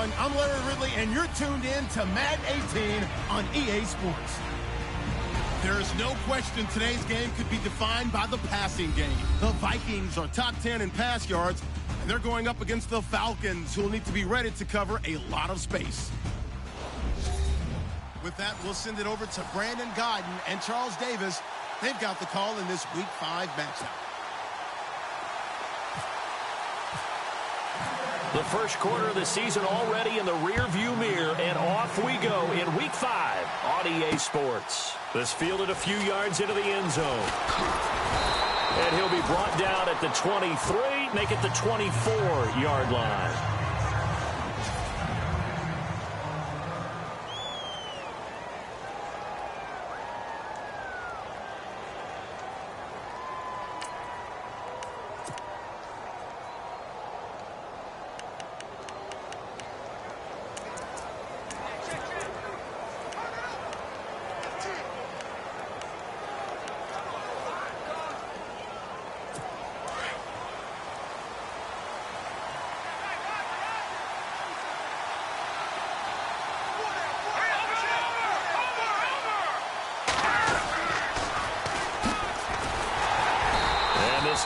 everyone. I'm Larry Ridley, and you're tuned in to Madden 18 on EA Sports. There is no question today's game could be defined by the passing game. The Vikings are top 10 in pass yards, and they're going up against the Falcons, who will need to be ready to cover a lot of space. With that, we'll send it over to Brandon Godden and Charles Davis. They've got the call in this Week 5 matchup. The first quarter of the season already in the rear-view mirror, and off we go in Week 5 on EA Sports. This fielded a few yards into the end zone. And he'll be brought down at the 23, make it the 24-yard line.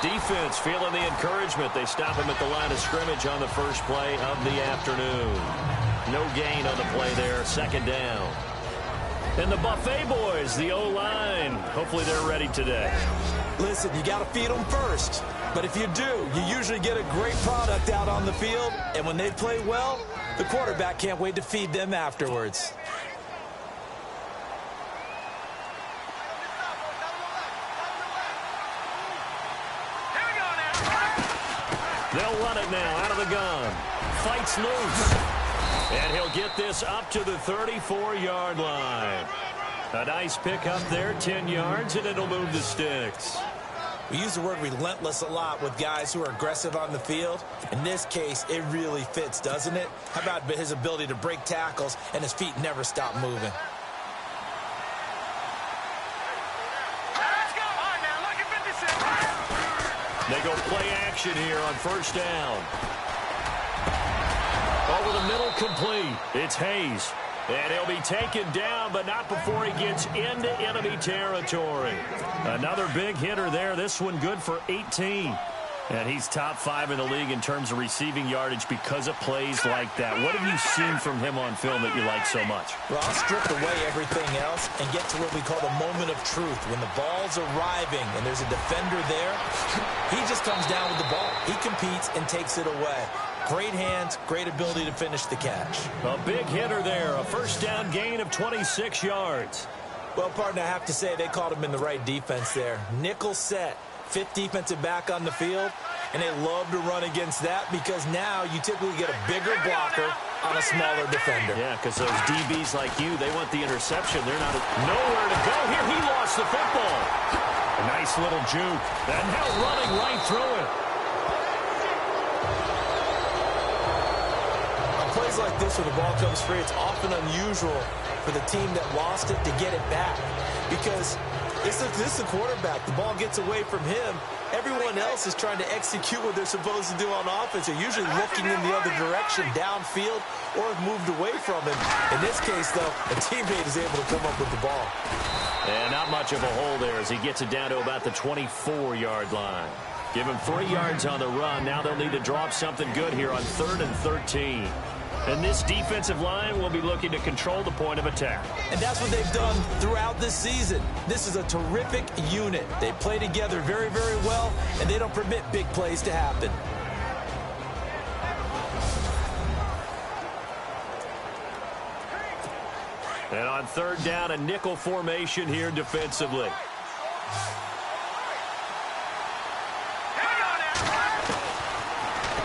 Defense feeling the encouragement. They stop him at the line of scrimmage on the first play of the afternoon. No gain on the play there. Second down. And the Buffet boys, the O-line. Hopefully they're ready today. Listen, you got to feed them first. But if you do, you usually get a great product out on the field. And when they play well, the quarterback can't wait to feed them afterwards. They'll run it now out of the gun. Fights loose. And he'll get this up to the 34-yard line. A nice pickup there, 10 yards, and it'll move the sticks. We use the word relentless a lot with guys who are aggressive on the field. In this case, it really fits, doesn't it? How about his ability to break tackles and his feet never stop moving? They go play action here on first down. Over the middle, complete. It's Hayes. And he'll be taken down, but not before he gets into enemy territory. Another big hitter there. This one good for 18. And he's top 5 in the league in terms of receiving yardage because of plays like that. What have you seen from him on film that you like so much? Well, I'll strip away everything else and get to what we call the moment of truth. When the ball's arriving and there's a defender there, he just comes down with the ball. He competes and takes it away. Great hands, great ability to finish the catch. A big hitter there, a first down gain of 26 yards. Well, partner, I have to say they called him in the right defense there. Nickel set. 5th defensive back on the field, and they love to run against that because now you typically get a bigger blocker on a smaller defender. Yeah, because those DBs like you, they want the interception. They're not nowhere to go here. He lost the football. A nice little juke. And now running right through it. On plays like this when the ball comes free, it's often unusual for the team that lost it to get it back because this is the quarterback. The ball gets away from him. Everyone else is trying to execute what they're supposed to do on offense. They're usually looking in the other direction, downfield, or have moved away from him. In this case, though, a teammate is able to come up with the ball. And not much of a hole there as he gets it down to about the 24-yard line. Give him 3 yards on the run. Now they'll need to drop something good here on 3rd and 13. And this defensive line will be looking to control the point of attack. And that's what they've done throughout this season. This is a terrific unit. They play together very, very well, and they don't permit big plays to happen. And on 3rd down, a nickel formation here defensively.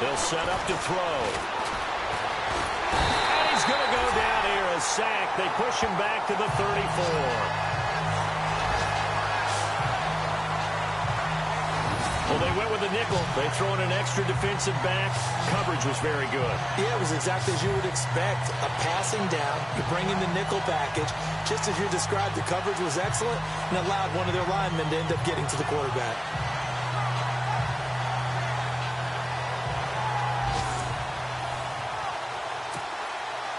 They'll set up to throw. He's going to go down here, a sack. They push him back to the 34. Well, they went with the nickel. They throw in an extra defensive back. Coverage was very good. Yeah, it was exactly as you would expect. A passing down. You bring in the nickel package. Just as you described, the coverage was excellent and allowed one of their linemen to end up getting to the quarterback.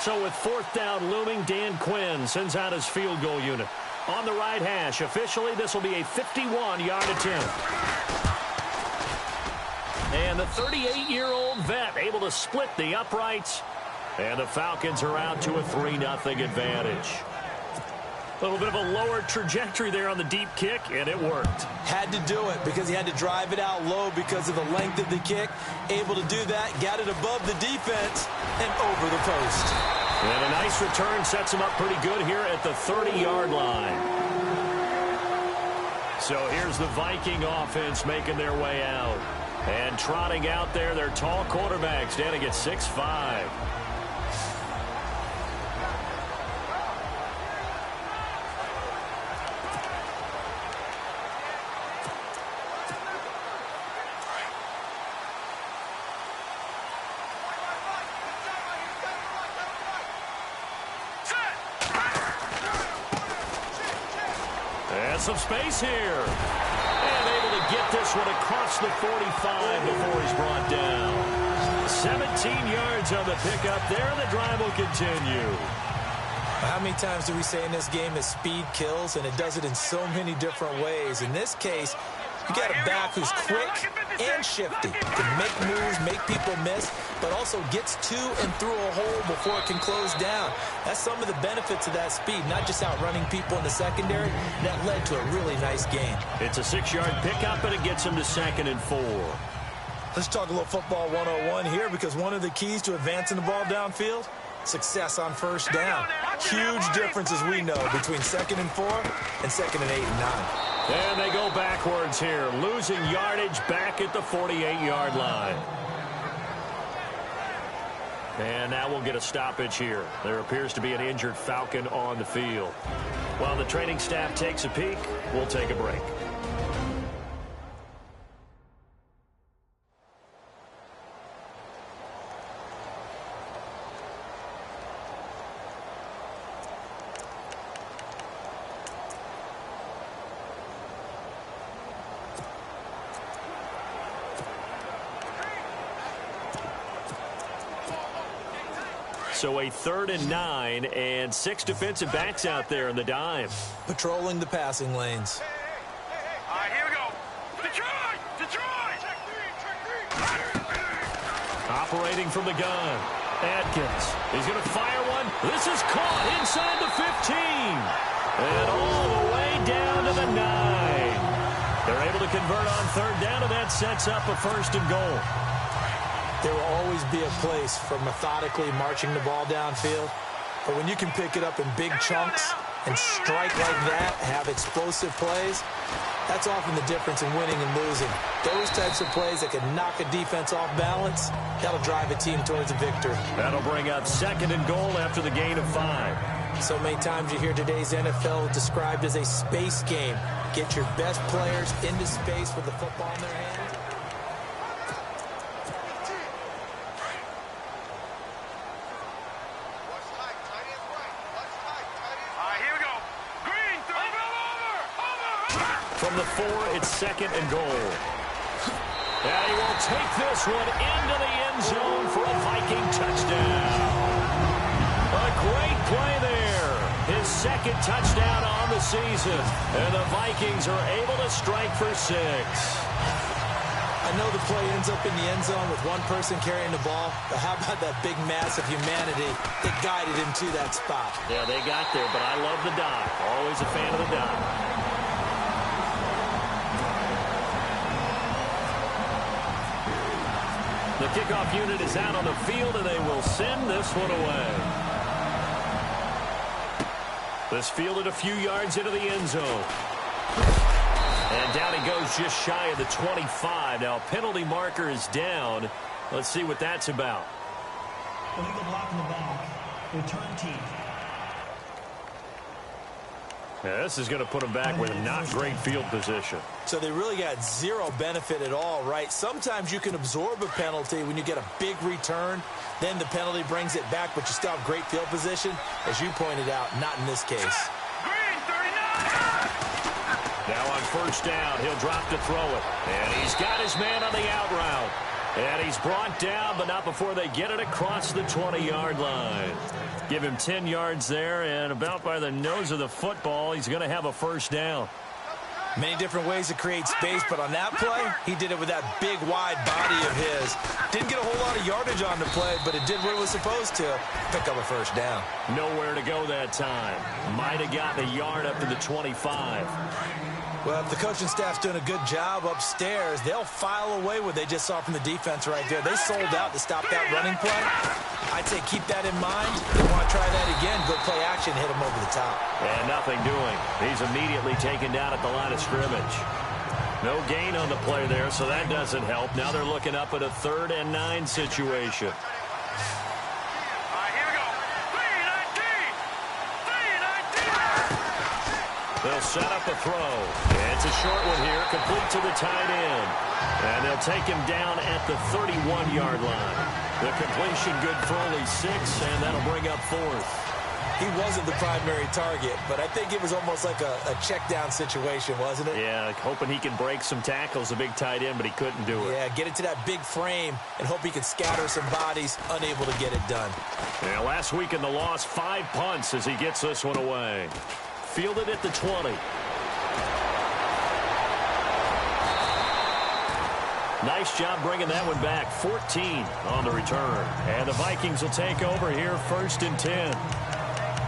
So with fourth down looming, Dan Quinn sends out his field goal unit. On the right hash, officially, this will be a 51-yard attempt. And the 38-year-old vet able to split the uprights. And the Falcons are out to a 3-0 advantage. A little bit of a lower trajectory there on the deep kick, and it worked. Had to do it because he had to drive it out low because of the length of the kick. Able to do that, got it above the defense, and over the post. And a nice return sets him up pretty good here at the 30-yard line. So here's the Viking offense making their way out. And trotting out there, their tall quarterback standing at 6'5". And some space here. And able to get this one across the 45 before he's brought down. 17 yards on the pickup there, and the drive will continue. How many times do we say in this game that speed kills, and it does it in so many different ways? In this case, you got a back who's quick and shifty, can make moves, make people miss, but also gets to and through a hole before it can close down. That's some of the benefits of that speed, not just outrunning people in the secondary. That led to a really nice game. It's a 6-yard pickup, and it gets him to 2nd and 4. Let's talk a little football 101 here, because one of the keys to advancing the ball downfield, success on first down. Huge difference, as we know, between 2nd and 4 and 2nd and 8 and 9. And they go backwards here, losing yardage back at the 48-yard line. And now we'll get a stoppage here. There appears to be an injured Falcon on the field. While the training staff takes a peek, we'll take a break. So a 3rd and 9, and 6 defensive backs out there in the dime. Patrolling the passing lanes. All right, here we go. Detroit! Detroit! Operating from the gun. Atkins. He's going to fire one. This is caught inside the 15. And all the way down to the 9. They're able to convert on 3rd down, and that sets up a 1st and goal. There will always be a place for methodically marching the ball downfield. But when you can pick it up in big chunks and strike like that, have explosive plays, that's often the difference in winning and losing. Those types of plays that can knock a defense off balance, that'll drive a team towards a victory. That'll bring up 2nd and goal after the gain of 5. So many times you hear today's NFL described as a space game. Get your best players into space with the football in their hands. From the 4, it's 2nd and goal. And he will take this one into the end zone for a Viking touchdown. A great play there. His 2nd touchdown on the season. And the Vikings are able to strike for 6. I know the play ends up in the end zone with one person carrying the ball, but how about that big mass of humanity that guided him to that spot? Yeah, they got there, but I love the dive. Always a fan of the dive. The kickoff unit is out on the field, and they will send this one away. This fielded a few yards into the end zone. And down he goes just shy of the 25. Now, penalty marker is down. Let's see what that's about. Illegal block in the back. Return team. Yeah, this is going to put them back with not great field position. So they really got zero benefit at all, right? Sometimes you can absorb a penalty when you get a big return. Then the penalty brings it back, but you still have great field position. As you pointed out, not in this case. Green, 39! Now on 1st down, he'll drop to throw it. And he's got his man on the out route. And he's brought down, but not before they get it across the 20-yard line. Give him 10 yards there, and about by the nose of the football, he's going to have a first down. Many different ways to create space, but on that play, he did it with that big, wide body of his. Didn't get a whole lot of yardage on the play, but it did what it was supposed to. Pick up a first down. Nowhere to go that time. Might have gotten a yard up to the 25. Well, if the coaching staff's doing a good job upstairs, they'll file away what they just saw from the defense right there. They sold out to stop that running play. I'd say keep that in mind. If you want to try that again, go play action, hit him over the top. And nothing doing. He's immediately taken down at the line of scrimmage. No gain on the play there, so that doesn't help. Now they're looking up at a 3rd and 9 situation. They'll set up a throw. It's a short one here, complete to the tight end. And they'll take him down at the 31-yard line. The completion good for only 6, and that'll bring up 4th. He wasn't the primary target, but I think it was almost like a check-down situation, wasn't it? Yeah, hoping he can break some tackles, a big tight end, but he couldn't do it. Yeah, get it to that big frame and hope he can scatter some bodies, unable to get it done. Yeah, last week in the loss, 5 punts as he gets this one away. Fielded at the 20. Nice job bringing that one back. 14 on the return. And the Vikings will take over here, 1st and 10.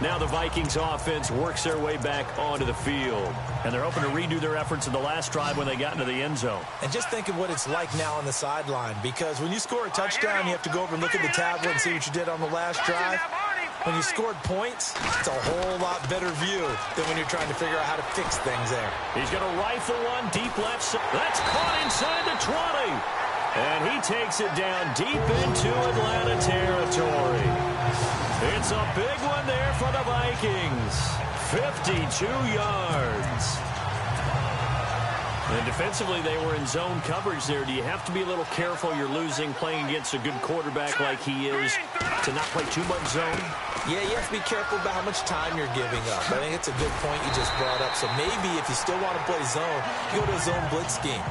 Now the Vikings offense works their way back onto the field. And they're hoping to redo their efforts in the last drive when they got into the end zone. And just think of what it's like now on the sideline. Because when you score a touchdown, you have to go over and look at the tablet and see what you did on the last drive. When you scored points, it's a whole lot better view than when you're trying to figure out how to fix things there. He's going to rifle one deep left side. That's caught inside the 20. And he takes it down deep into Atlanta territory. It's a big one there for the Vikings. 52 yards. And defensively, they were in zone coverage there. Do you have to be a little careful? You're losing playing against a good quarterback like he is to not play too much zone? Yeah, you have to be careful about how much time you're giving up. I think it's a good point you just brought up. So maybe if you still want to play zone, you go to a zone blitz scheme.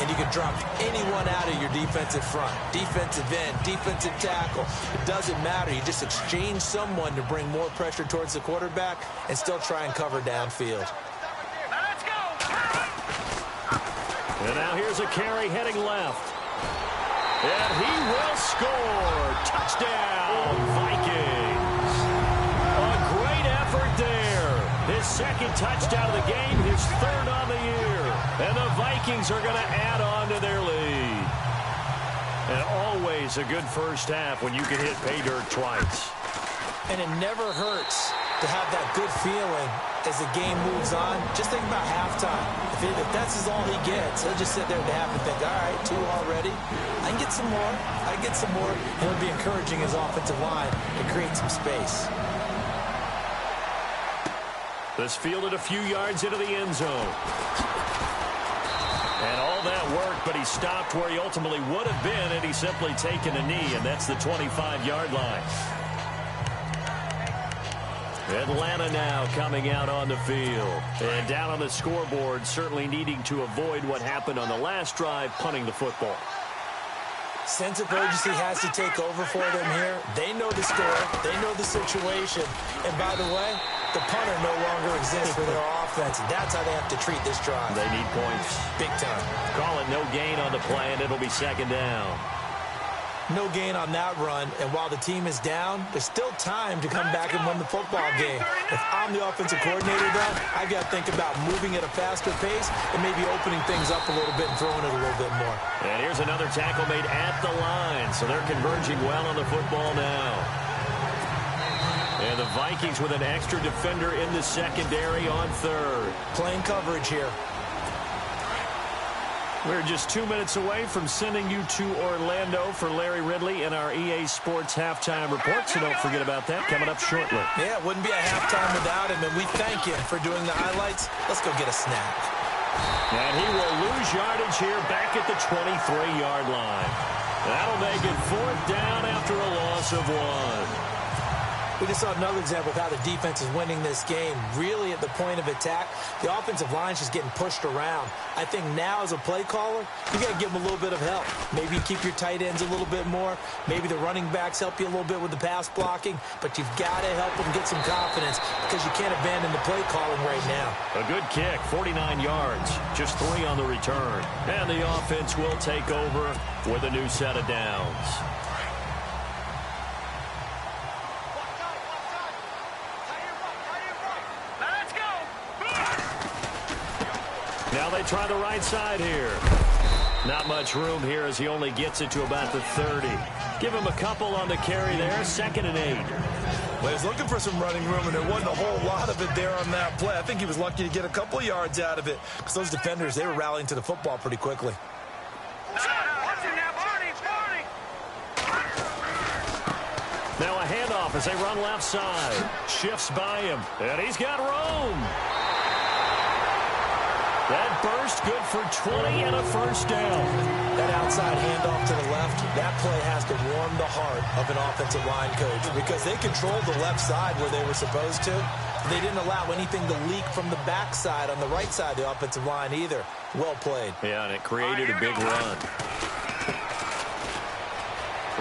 And you can drop anyone out of your defensive front. Defensive end, defensive tackle. It doesn't matter. You just exchange someone to bring more pressure towards the quarterback and still try and cover downfield. And now here's a carry heading left. And he will score. Touchdown, Vikings. A great effort there. His 2nd touchdown of the game, his 3rd on the year. And the Vikings are going to add on to their lead. And always a good first half when you can hit pay dirt twice. And it never hurts to have that good feeling as the game moves on. Just think about halftime. If that's all he gets, he'll just sit there at the half and think, all right, 2 already. I can get some more. I can get some more. And he'll be encouraging his offensive line to create some space. This fielded a few yards into the end zone. And all that worked, but he stopped where he ultimately would have been had he simply taken a knee, and that's the 25-yard line. Atlanta now coming out on the field. And down on the scoreboard, certainly needing to avoid what happened on the last drive, punting the football. Sense of urgency has to take over for them here. They know the score. They know the situation. And by the way, the punter no longer exists for their offense. That's how they have to treat this drive. They need points. Big time. Call it no gain on the play, and it'll be 2nd down. No gain on that run, and while the team is down, there's still time to come back and win the football game. If I'm the offensive coordinator, though, I've got to think about moving at a faster pace and maybe opening things up a little bit and throwing it a little bit more. And here's another tackle made at the line, so they're converging well on the football now. And the Vikings with an extra defender in the secondary on 3rd. Playing coverage here. We're just 2 minutes away from sending you to Orlando for Larry Ridley and our EA Sports Halftime Report, so don't forget about that coming up shortly. Yeah, it wouldn't be a halftime without him, and we thank him for doing the highlights. Let's go get a snack. And he will lose yardage here back at the 23-yard line. That'll make it 4th down after a loss of 1. We just saw another example of how the defense is winning this game. Really at the point of attack, the offensive line is just getting pushed around. I think now as a play caller, you got to give them a little bit of help. Maybe keep your tight ends a little bit more. Maybe the running backs help you a little bit with the pass blocking. But you've got to help them get some confidence because you can't abandon the play calling right now. A good kick, 49 yards, just 3 on the return. And the offense will take over with a new set of downs. Now they try the right side here. Not much room here as he only gets it to about the 30. Give him a couple on the carry there, 2nd and 8. Well, he was looking for some running room, and there wasn't a whole lot of it there on that play. I think he was lucky to get a couple yards out of it because those defenders, they were rallying to the football pretty quickly. Now a handoff as they run left side. Shifts by him, and he's got room. That burst good for 20 and a first down. That outside handoff to the left, that play has to warm the heart of an offensive line coach because they controlled the left side where they were supposed to. They didn't allow anything to leak from the backside on the right side of the offensive line either. Well played. Yeah, and it created a big run.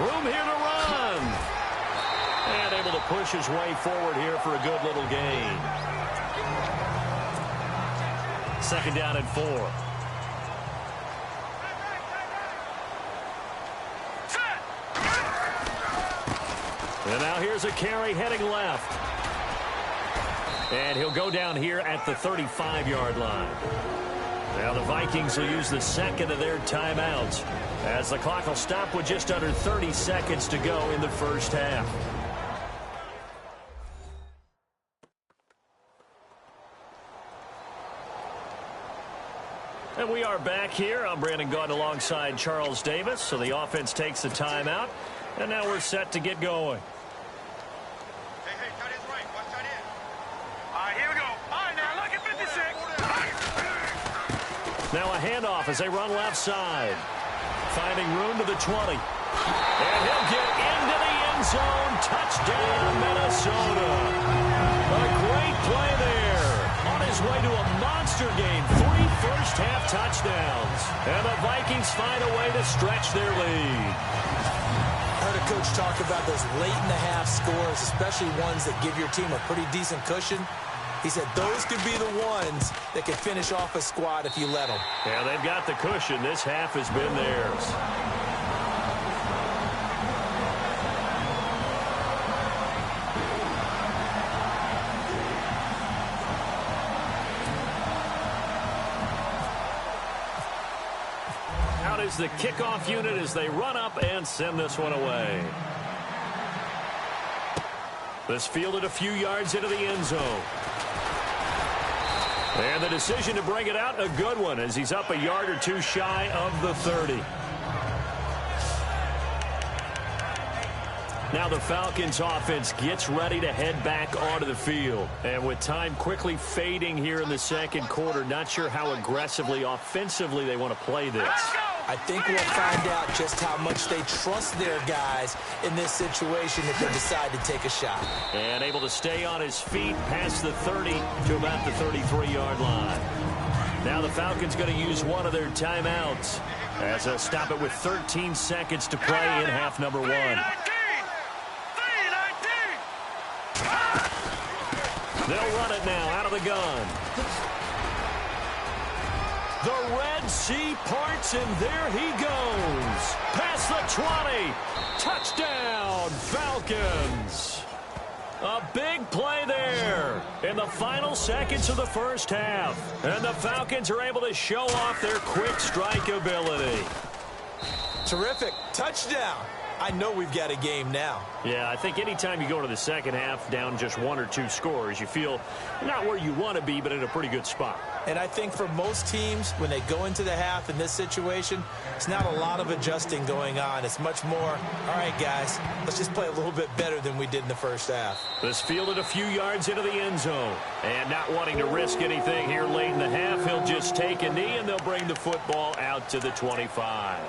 Room here to run. And able to push his way forward here for a good little gain. 2nd down and 4. And now here's a carry heading left. And he'll go down here at the 35-yard line. Now the Vikings will use the 2nd of their timeouts as the clock will stop with just under 30 seconds to go in the first half. And we are back here. I'm Brandon Gaudin alongside Charles Davis. So the offense takes the timeout. And now we're set to get going. Hey, tight end's right. Watch tight end. All right, here we go. All right, now look at 56. Now a handoff as they run left side. Finding room to the 20. And he'll get into the end zone. Touchdown, Minnesota. A great play there. On his way to a monster game. 3 first-half touchdowns. And the Vikings find a way to stretch their lead. I heard a coach talk about those late-in-the-half scores, especially ones that give your team a pretty decent cushion. He said those could be the ones that could finish off a squad if you let them. Yeah, they've got the cushion. This half has been theirs. Out is the kickoff unit as they run up and send this one away. This fielded a few yards into the end zone. And the decision to bring it out, a good one, as he's up a yard or two shy of the 30. Now the Falcons offense gets ready to head back onto the field. And with time quickly fading here in the second quarter, not sure how aggressively, offensively they want to play this. I think we'll find out just how much they trust their guys in this situation if they decide to take a shot. And able to stay on his feet past the 30 to about the 33-yard line. Now the Falcons going to use one of their timeouts as they'll stop it with 13 seconds to play in half number 1. They'll run it now out of the gun. The Red Sea parts, and there he goes. Past the 20. Touchdown, Falcons. A big play there in the final seconds of the first half. And the Falcons are able to show off their quick strike ability. Terrific. Touchdown. I know we've got a game now. Yeah, I think anytime you go to the second half down just 1 or 2 scores, you feel not where you want to be, but in a pretty good spot. And I think for most teams, when they go into the half in this situation, it's not a lot of adjusting going on. It's much more, all right, guys, let's just play a little bit better than we did in the first half. This fielded a few yards into the end zone. And not wanting to risk anything here late in the half, he'll just take a knee, and they'll bring the football out to the 25.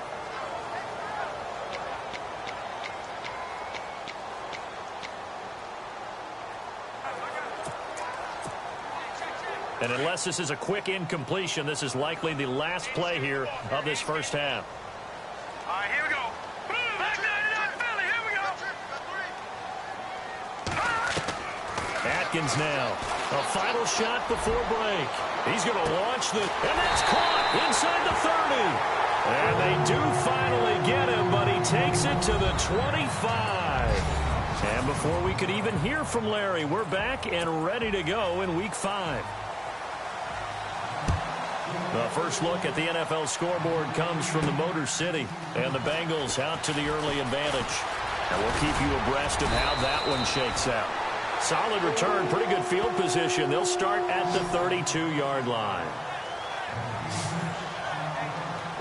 And unless this is a quick incompletion, this is likely the last play here of this first half. All right, here we go. Back down, Philly, here we go. Atkins now. A final shot before break. He's going to launch the... And that's caught inside the 30. And they do finally get him, but he takes it to the 25. And before we could even hear from Larry, we're back and ready to go in Week 5. The first look at the NFL scoreboard comes from the Motor City, and the Bengals out to the early advantage. And we'll keep you abreast of how that one shakes out. Solid return, pretty good field position. They'll start at the 32-yard line.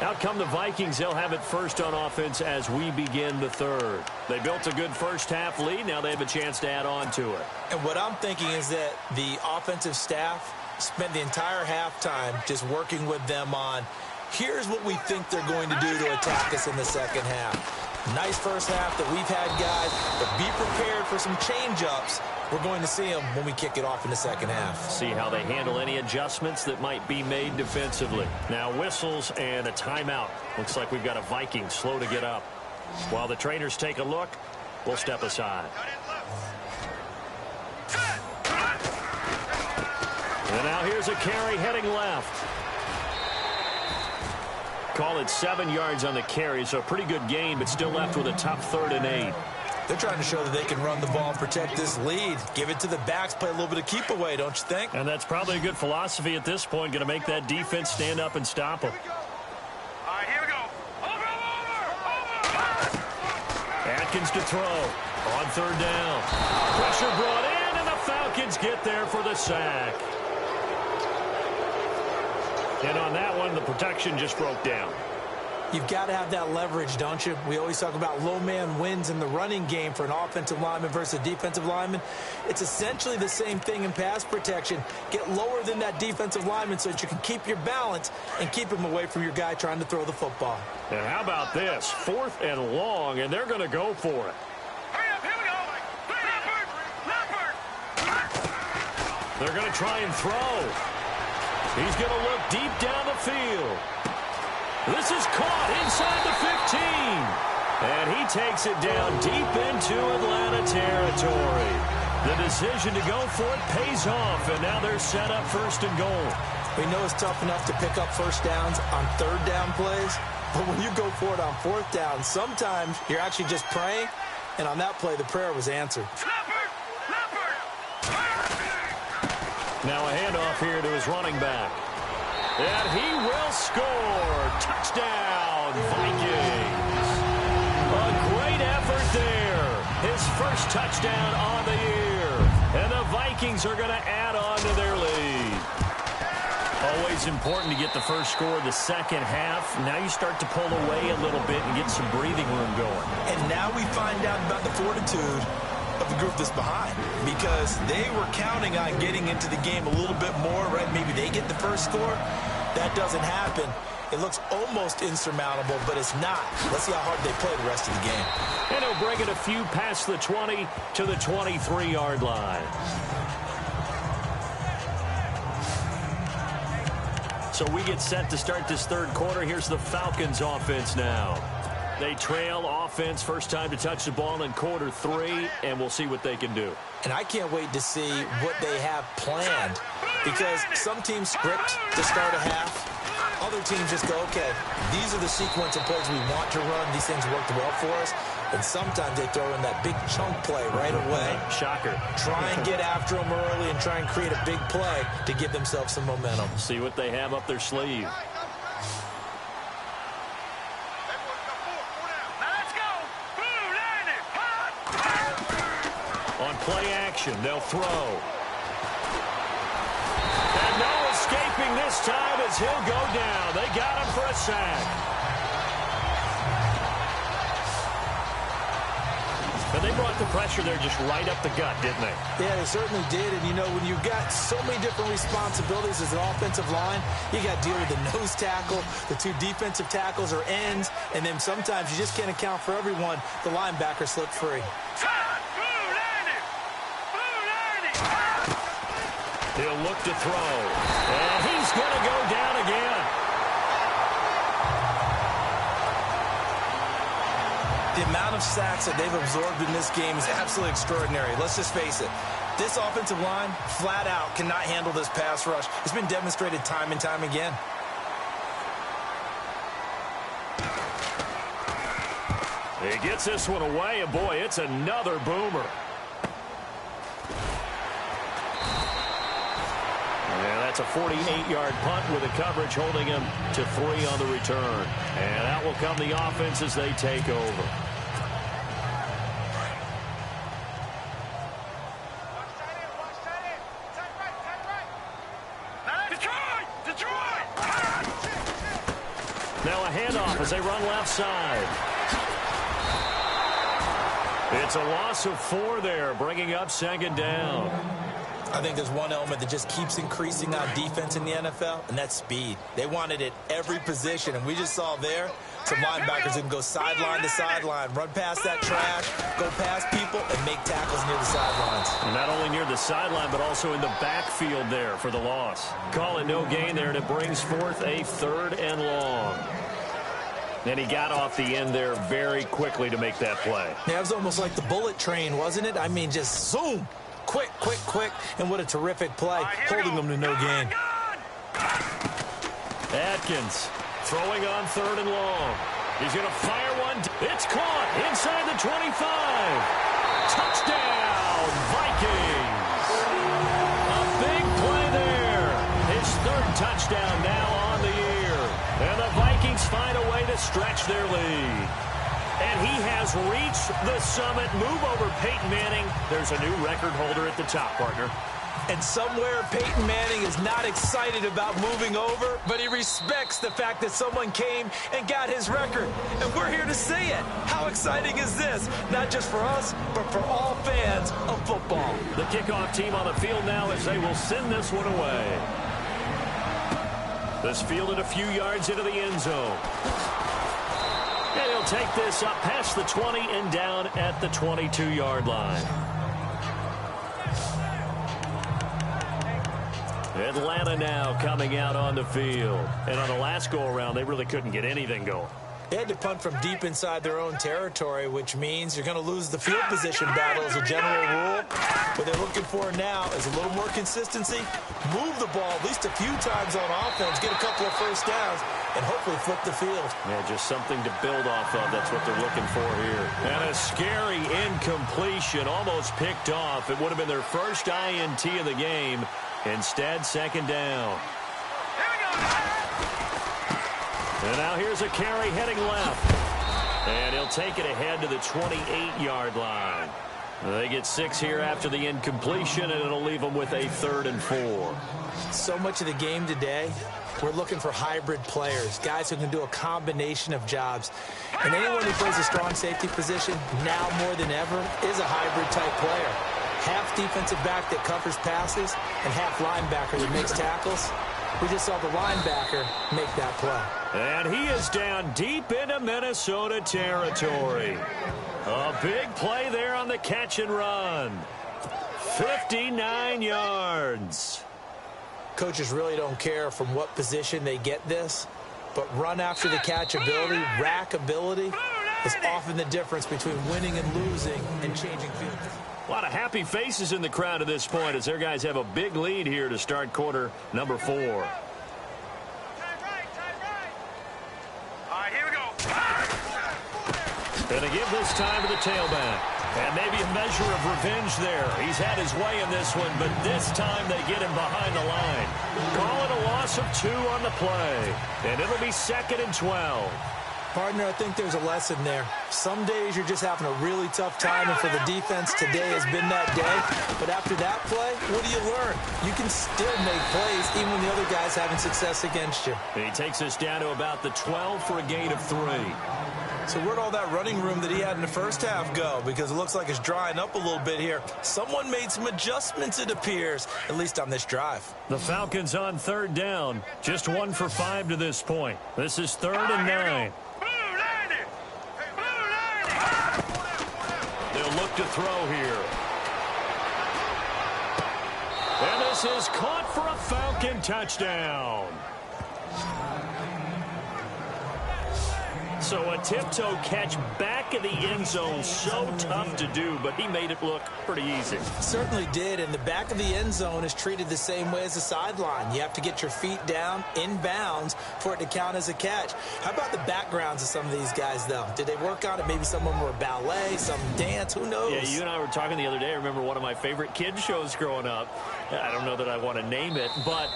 Out come the Vikings. They'll have it first on offense as we begin the third. They built a good first-half lead. Now they have a chance to add on to it. And what I'm thinking is that the offensive staff spent the entire halftime just working with them on, here's what we think they're going to do to attack us in the second half. Nice first half that we've had, guys, but be prepared for some change-ups. We're going to see them when we kick it off in the second half. See how they handle any adjustments that might be made defensively. Now whistles and a timeout. Looks like we've got a Viking slow to get up. While the trainers take a look, we'll step aside. And now here's a carry heading left. Call it 7 yards on the carry, so a pretty good gain, but still left with a tough 3rd and 8. They're trying to show that they can run the ball and protect this lead. Give it to the backs, play a little bit of keep away, don't you think? And that's probably a good philosophy at this point, going to make that defense stand up and stop them. All right, here we go. Over. Atkins to throw on 3rd down. Pressure brought in, and the Falcons get there for the sack. And on that one, the protection just broke down. You've got to have that leverage, don't you? We always talk about low man wins in the running game for an offensive lineman versus a defensive lineman. It's essentially the same thing in pass protection. Get lower than that defensive lineman so that you can keep your balance and keep him away from your guy trying to throw the football. And how about this? 4th and long, and they're going to go for it. Hurry up, here we go. Leopard. They're going to try and throw. He's going to look deep down the field. This is caught inside the 15. And he takes it down deep into Atlanta territory. The decision to go for it pays off, and now they're set up 1st and goal. We know it's tough enough to pick up first downs on 3rd down plays, but when you go for it on 4th down, sometimes you're actually just praying, and on that play, the prayer was answered. Now a handoff here to his running back. And he will score. Touchdown, Vikings. A great effort there. His first touchdown on the year. And the Vikings are going to add on to their lead. Always important to get the first score the second half. Now you start to pull away a little bit and get some breathing room going. And now we find out about the fortitude of the group that's behind, because they were counting on getting into the game a little bit more, right? Maybe they get the first score. That doesn't happen. It looks almost insurmountable, but it's not. Let's see how hard they play the rest of the game. And he'll bring it a few past the 20 to the 23-yard line. So we get set to start this 3rd quarter. Here's the Falcons offense now. They trail offense, first time to touch the ball in quarter 3, and we'll see what they can do. And I can't wait to see what they have planned, because some teams script to start a half. Other teams just go, okay, these are the sequence of plays we want to run. These things worked well for us. And sometimes they throw in that big chunk play right away. Shocker. Try and get after them early and try and create a big play to give themselves some momentum. See what they have up their sleeve. On play action, they'll throw. And no escaping this time as he'll go down. They got him for a sack. And they brought the pressure there just right up the gut, didn't they? Yeah, they certainly did. And, you know, when you've got so many different responsibilities as an offensive line, you got to deal with the nose tackle, the 2 defensive tackles or ends, and then sometimes you just can't account for everyone. The linebacker slipped free. He'll look to throw. And he's going to go down again. The amount of sacks that they've absorbed in this game is absolutely extraordinary. Let's just face it. This offensive line, flat out, cannot handle this pass rush. It's been demonstrated time and time again. He gets this one away, and boy, it's another boomer. And that's a 48-yard punt with the coverage holding him to 3 on the return. And out will come the offense as they take over. Now a handoff as they run left side. It's a loss of 4 there, bringing up second down. I think there's one element that just keeps increasing on defense in the NFL, and that's speed. They want it at every position, and we just saw there some linebackers who can go sideline to sideline, run past that trash, go past people, and make tackles near the sidelines. And not only near the sideline, but also in the backfield there for the loss. Call it no gain there, and it brings forth a 3rd and long. And he got off the end there very quickly to make that play. Yeah, it was almost like the bullet train, wasn't it? I mean, just zoom. Quick, quick, quick. And what a terrific play, holding them to no gain. Atkins throwing on 3rd and long. He's going to fire one. It's caught inside the 25. Touchdown, Vikings. A big play there. His 3rd touchdown now on the year. And the Vikings find a way to stretch their lead. And he has reached the summit. Move over Peyton Manning. There's a new record holder at the top, partner. And somewhere Peyton Manning is not excited about moving over, but he respects the fact that someone came and got his record. And we're here to see it. How exciting is this? Not just for us, but for all fans of football. The kickoff team on the field now as they will send this one away. This fielded a few yards into the end zone. And he'll take this up past the 20 and down at the 22-yard line. Atlanta now coming out on the field. And on the last go-around, they really couldn't get anything going. They had to punt from deep inside their own territory, which means you're going to lose the field position battle as a general rule. What they're looking for now is a little more consistency, move the ball at least a few times on offense, get a couple of first downs, and hopefully flip the field. Yeah, just something to build off of. That's what they're looking for here. And a scary incompletion, almost picked off. It would have been their first INT of the game. Instead, second down. And now here's a carry heading left. And he'll take it ahead to the 28-yard line. They get 6 here after the incompletion, and it'll leave them with a 3rd and 4. So much of the game today, we're looking for hybrid players, guys who can do a combination of jobs. And anyone who plays a strong safety position, now more than ever, is a hybrid-type player. Half defensive back that covers passes, and half linebacker that makes tackles. We just saw the linebacker make that play. And he is down deep into Minnesota territory. A big play there on the catch and run. 59 yards. Coaches really don't care from what position they get this, but run after the catch ability, rack ability, is often the difference between winning and losing and changing fields. A lot of happy faces in the crowd at this point as their guys have a big lead here to start quarter number 4. Time right. All right, here we go. And they give this time to the tailback. And maybe a measure of revenge there. He's had his way in this one, but this time they get him behind the line. Call it a loss of 2 on the play. And it'll be 2nd and 12. Partner, I think there's a lesson there. Some days you're just having a really tough time, and for the defense, today has been that day. But after that play, what do you learn? You can still make plays even when the other guy's having success against you. He takes us down to about the 12 for a gain of 3. So where'd all that running room that he had in the first half go? Because it looks like it's drying up a little bit here. Someone made some adjustments, it appears, at least on this drive. The Falcons on 3rd down. Just 1 for 5 to this point. This is 3rd and 9. They'll look to throw here. And this this is caught for a Falcon touchdown. So a tiptoe catch back in the end zone, so tough to do, but he made it look pretty easy. Certainly did, and the back of the end zone is treated the same way as the sideline. You have to get your feet down in bounds for it to count as a catch. How about the backgrounds of some of these guys, though? Did they work on it? Maybe some of them were ballet, some dance, who knows? Yeah, you and I were talking the other day. I remember one of my favorite kids shows growing up. I don't know that I want to name it, but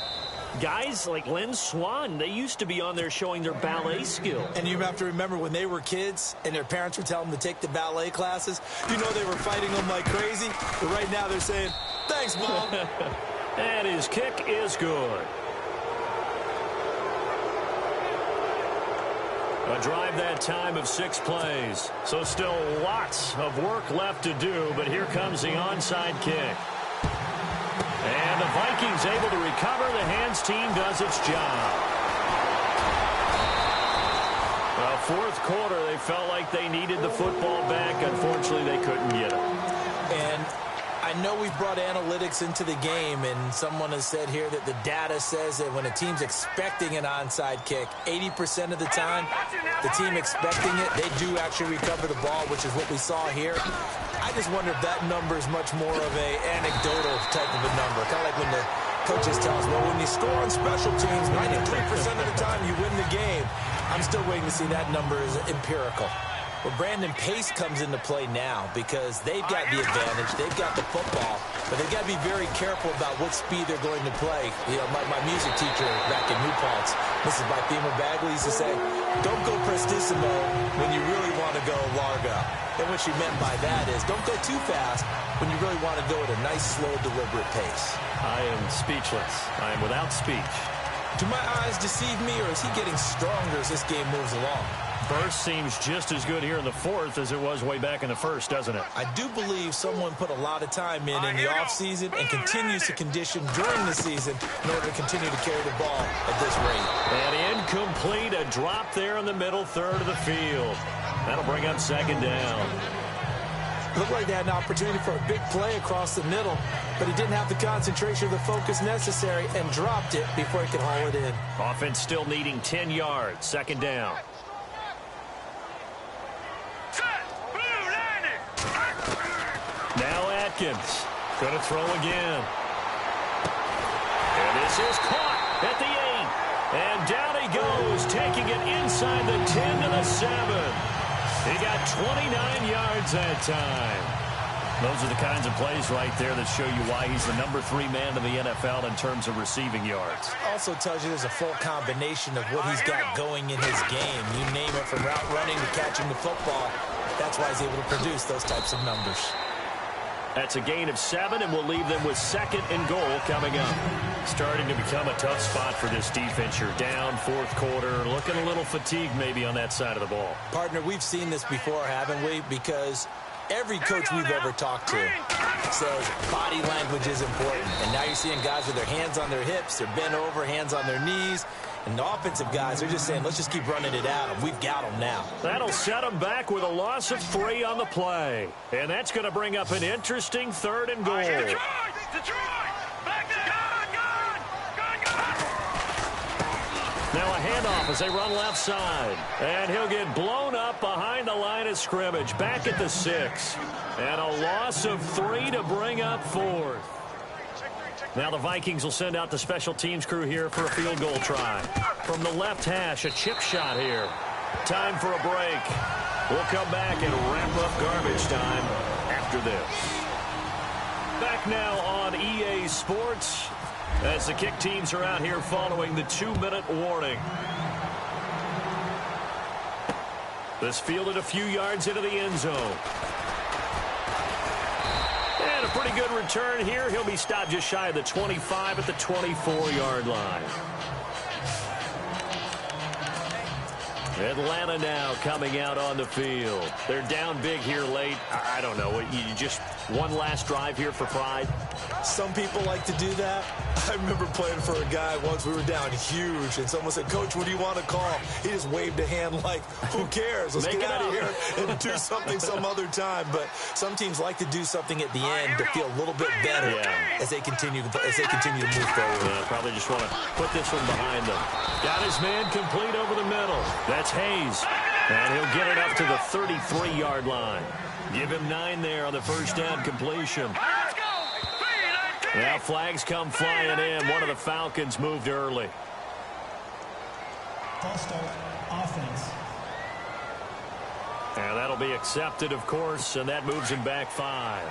guys like Lynn Swan, they used to be on there showing their ballet skill. And you have to remember when they were kids and their parents would tell them to take the ballet classes, you know they were fighting them like crazy. But right now they're saying, thanks, Mom. And his kick is good. A drive that time of 6 plays. So still lots of work left to do, but here comes the onside kick. And the Vikings able to recover. The hands team does its job. Well, fourth quarter, they felt like they needed the football back. Unfortunately, they couldn't get it. And I know we've brought analytics into the game, and someone has said here that the data says that when a team's expecting an onside kick, 80% of the time, the team expecting it, they do actually recover the ball, which is what we saw here. I just wonder if that number is much more of an anecdotal type of a number. Kind of like when the coaches tell us, well, when you score on special teams, 93% of the time you win the game. I'm still waiting to see that number is empirical. Well, Brandon, pace comes into play now because they've got the advantage. They've got the football, but they've got to be very careful about what speed they're going to play. You know, my music teacher back in New Paltz, Mrs. Bythema Bagley, used to say, don't go prestissimo when you really want to go largo. And what she meant by that is don't go too fast when you really want to go at a nice, slow, deliberate pace. I am speechless. I am without speech. Do my eyes deceive me, or is he getting stronger as this game moves along? Burst seems just as good here in the fourth as it was way back in the first, doesn't it? I do believe someone put a lot of time in the offseason and continues to condition during the season in order to continue to carry the ball at this rate. And incomplete, a drop there in the middle third of the field. That'll bring up second down. Looked like they had an opportunity for a big play across the middle, but he didn't have the concentration or the focus necessary and dropped it before he could haul it in. Offense still needing 10 yards, second down. Now Atkins, going to throw again. And this is caught at the 8. And down he goes, taking it inside the 10 to the 7. He got 29 yards that time. Those are the kinds of plays right there that show you why he's the number 3 man in the NFL in terms of receiving yards. Also tells you there's a full combination of what he's got going in his game. You name it, from route running to catching the football. That's why he's able to produce those types of numbers. That's a gain of 7, and we'll leave them with second and goal coming up. Starting to become a tough spot for this defense. You're down fourth quarter, looking a little fatigued maybe on that side of the ball. Partner, we've seen this before, haven't we? Because every coach we've ever talked to says body language is important. And now you're seeing guys with their hands on their hips, they're bent over, hands on their knees. And the offensive guys are just saying, let's just keep running it at them. We've got them now. That'll set them back with a loss of 3 on the play. And that's going to bring up an interesting third and goal. Detroit! Back there! Now a handoff as they run left side. And he'll get blown up behind the line of scrimmage. Back at the 6. And a loss of 3 to bring up 4th. Now the Vikings will send out the special teams crew here for a field goal try. From the left hash, a chip shot here. Time for a break. We'll come back and wrap up garbage time after this. Back now on EA Sports as the kick teams are out here following the 2-minute warning. This fielded a few yards into the end zone. And a pretty good return here. He'll be stopped just shy of the 25 at the 24-yard line. Atlanta now coming out on the field. They're down big here late. I don't know. You just one last drive here for pride? Some people like to do that. I remember playing for a guy once. We were down huge, and someone said, "Coach, what do you want to call?" He just waved a hand like, who cares? Let's get out of here and do something some other time. But some teams like to do something at the end to feel a little bit better as they continue to move forward. Yeah, probably just want to put this one behind them. Got his man complete over the middle. That's Hayes. And he'll get it up to the 33-yard line. Give him 9 there on the first down completion. Now flags come flying in. One of the Falcons moved early. False start, offense. And that'll be accepted, of course, and that moves him back 5.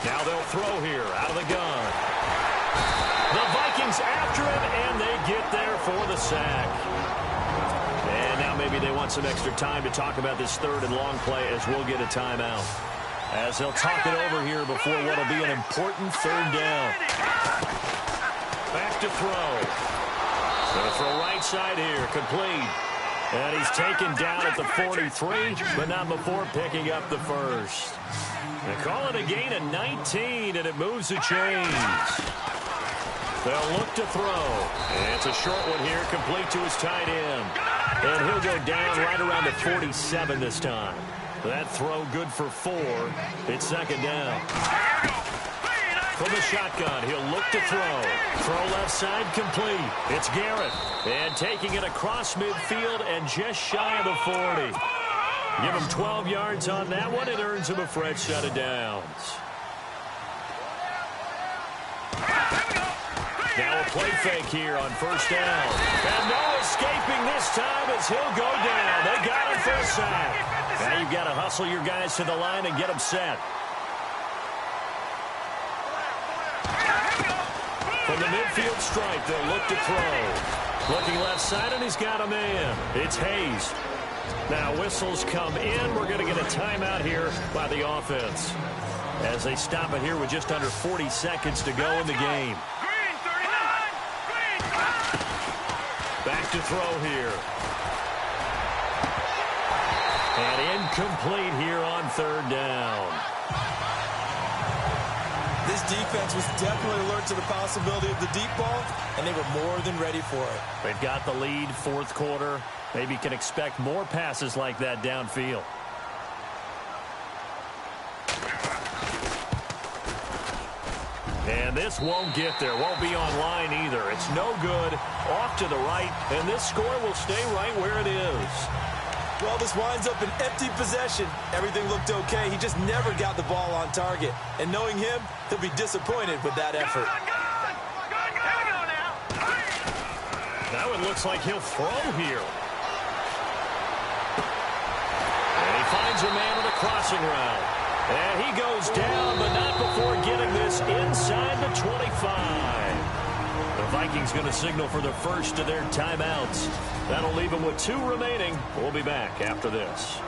Now they'll throw here out of the gun. The Vikings after him, and they get there for the sack. And now maybe they want some extra time to talk about this third and long play as we'll get a timeout. As they'll talk it over here before what will be an important third down. Back to throw. Going to throw right side here, complete. And he's taken down at the 43, but not before picking up the first. They call it a gain of 19, and it moves the chains. They'll look to throw. And it's a short one here, complete to his tight end. And he'll go down right around the 47 this time. That throw good for 4. It's second down. From the shotgun, he'll look to throw. Throw left side complete. It's Garrett. And taking it across midfield and just shy of the 40. Give him 12 yards on that one. It earns him a fresh set of downs. Now a play fake here on first down. And no escaping this time as he'll go down. They got him for a sack. Now you've got to hustle your guys to the line and get them set. From the midfield stripe, they'll look to throw. Looking left side, and he's got a man. It's Hayes. Now whistles come in. We're going to get a timeout here by the offense as they stop it here with just under 40 seconds to go in the game. Back to throw here. And incomplete here on third down. This defense was definitely alert to the possibility of the deep ball, and they were more than ready for it. They've got the lead, fourth quarter. Maybe can expect more passes like that downfield. And this won't get there. Won't be on line either. It's no good. Off to the right. And this score will stay right where it is. Well, this winds up an empty possession. Everything looked okay. He just never got the ball on target. And knowing him, he'll be disappointed with that effort. Now it looks like he'll throw here. And he finds a man on the crossing route. And he goes down, but not before getting this inside the 25. The Vikings going to signal for the first of their timeouts. That'll leave them with 2 remaining. We'll be back after this.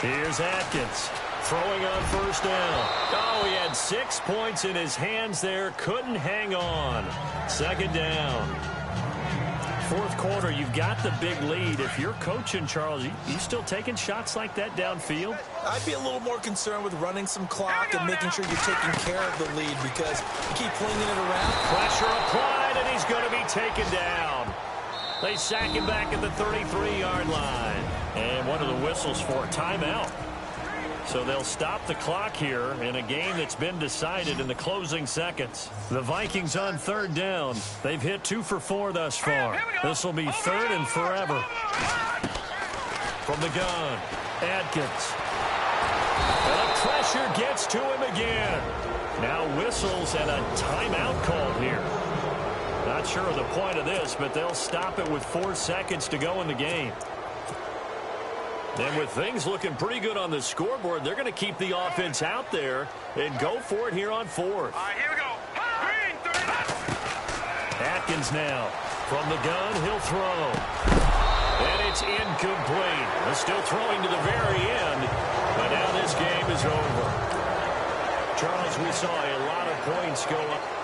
Here's Atkins. Throwing on first down. Oh, he had 6 points in his hands there. Couldn't hang on. Second down. Fourth quarter, you've got the big lead. If you're coaching, Charles, you still taking shots like that downfield? I'd be a little more concerned with running some clock and making sure you're taking care of the lead because you keep flinging it around. Pressure applied, and he's going to be taken down. They sack him back at the 33-yard line. And one of the whistles for a timeout. So they'll stop the clock here in a game that's been decided in the closing seconds. The Vikings on third down. They've hit 2 for 4 thus far. This will be third and forever. From the gun, Atkins. And the pressure gets to him again. Now whistles and a timeout called here. Not sure of the point of this, but they'll stop it with 4 seconds to go in the game. And with things looking pretty good on the scoreboard, they're going to keep the offense out there and go for it here on fourth. All right, here we go. Green, Atkins now. From the gun, he'll throw. And it's incomplete. They're still throwing to the very end, but now this game is over. Charles, we saw a lot of points go up.